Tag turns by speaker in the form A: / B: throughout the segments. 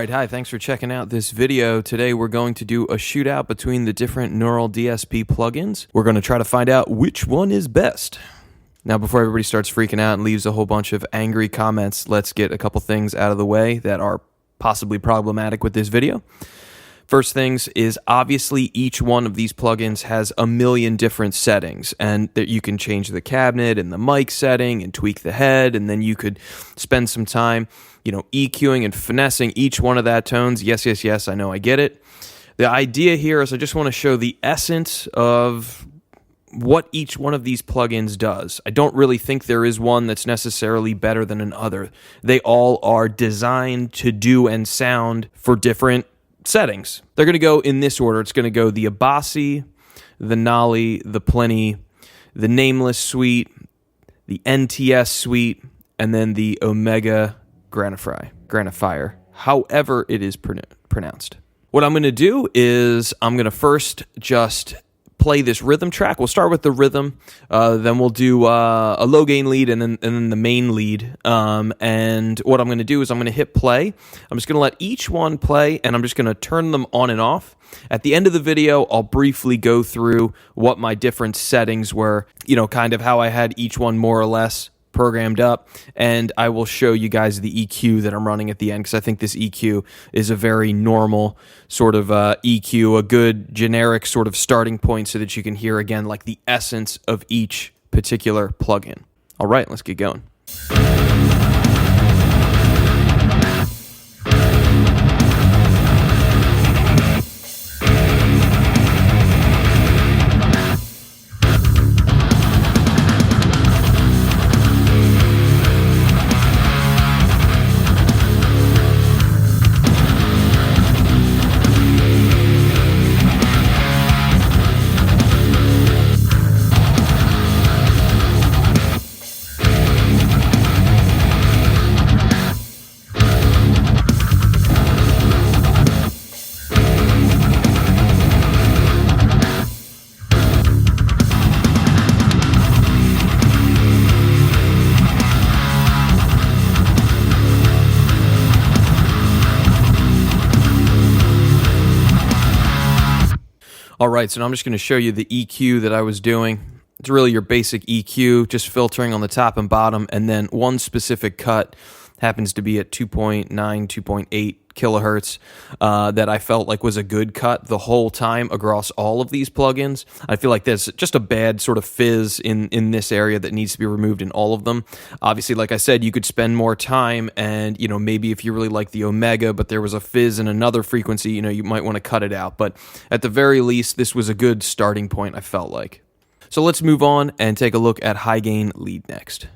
A: Alright, hi, thanks for checking out this video. Today we're going to do a shootout between the different Neural DSP plugins. We're going to try to find out which one is best. Now, before everybody starts freaking out and leaves a whole bunch of angry comments, let's get a couple things out of the way that are possibly problematic with this video. First things is, obviously, each one of these plugins has a million different settings, and that you can change the cabinet and the mic setting and tweak the head, and then you could spend some time, EQing and finessing each one of that tones. Yes, I know, I get it. The idea here is I just want to show the essence of what each one of these plugins does. I don't really think there is one that's necessarily better than another. They all are designed to do and sound for different settings. They're going to go in this order. It's going to go the Abasi, the Nolly, the Plenty, the Nameless suite, the NTS suite, and then the Omega Granifier, however it is pronounced. What I'm going to do is I'm going to first just play this rhythm track. We'll start with the rhythm, then we'll do a low gain lead and then the main lead. And what I'm going to do is I'm going to hit play. I'm just going to let each one play, and I'm just going to turn them on and off. At the end of the video, I'll briefly go through what my different settings were, kind of how I had each one more or less programmed up, and I will show you guys the EQ that I'm running at the end, because I think this EQ is a very normal sort of EQ, a good generic sort of starting point so that you can hear again like the essence of each particular plugin. All right, let's get going. All right, so now I'm just going to show you the EQ that I was doing. It's really your basic EQ, just filtering on the top and bottom, and then one specific cut happens to be at 2.9, 2.8 kilohertz that I felt like was a good cut the whole time across all of these plugins. I feel like there's just a bad sort of fizz in this area that needs to be removed in all of them. Obviously, like I said, you could spend more time, and maybe if you really like the Omega, but there was a fizz in another frequency, you might want to cut it out. But at the very least, this was a good starting point, I felt like. So let's move on and take a look at high gain lead next.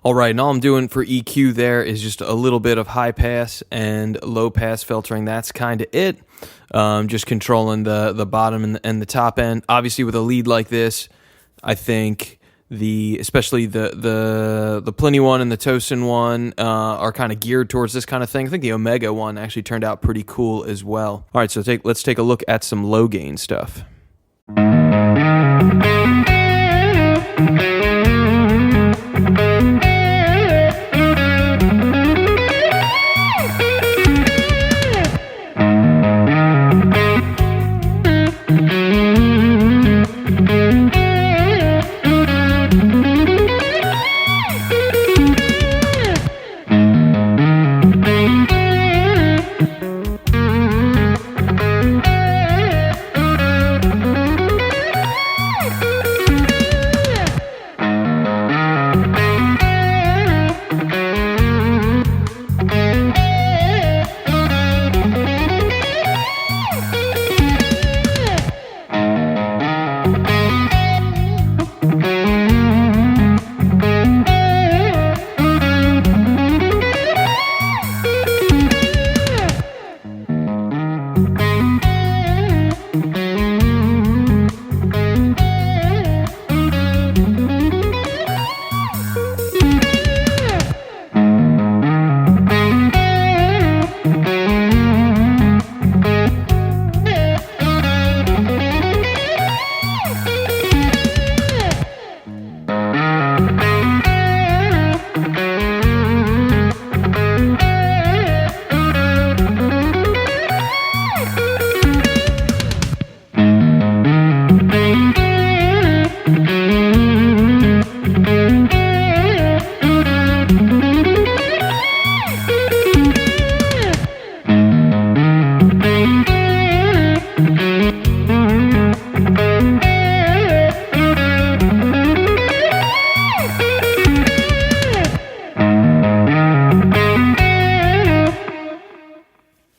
A: All right, and all I'm doing for EQ there is just a little bit of high pass and low pass filtering. That's kind of it. Just controlling the bottom and the top end. Obviously, with a lead like this, I think especially the Pliny one and the Tosin one are kind of geared towards this kind of thing. I think the Omega one actually turned out pretty cool as well. All right, so let's take a look at some low gain stuff.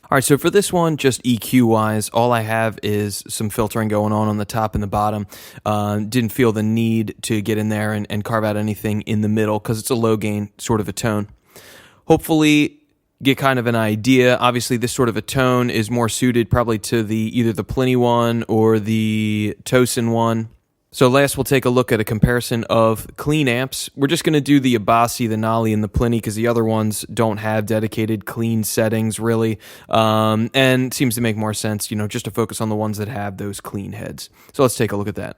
A: All right, so for this one, just EQ-wise, all I have is some filtering going on the top and the bottom. Didn't feel the need to get in there and carve out anything in the middle because it's a low gain sort of a tone. Hopefully get kind of an idea. Obviously, this sort of a tone is more suited probably to either the Pliny one or the Tosin one. So last, we'll take a look at a comparison of clean amps. We're just going to do the Abasi, the Nolly, and the Pliny because the other ones don't have dedicated clean settings, really. And it seems to make more sense, just to focus on the ones that have those clean heads. So let's take a look at that.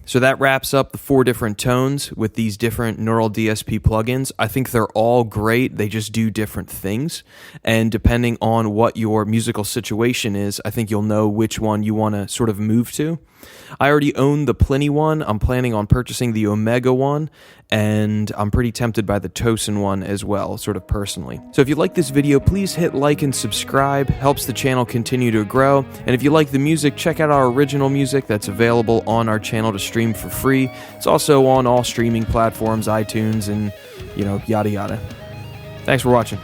A: So that wraps up the 4 different tones with these different Neural DSP plugins. I think they're all great. They just do different things. And depending on what your musical situation is, I think you'll know which one you want to sort of move to. I already own the Pliny one. I'm planning on purchasing the Omega one, and I'm pretty tempted by the Tosin one as well, sort of personally. So if you like this video, please hit like and subscribe. Helps the channel continue to grow. And if you like the music, check out our original music that's available on our channel to stream for free. It's also on all streaming platforms, iTunes, and yada yada. Thanks for watching.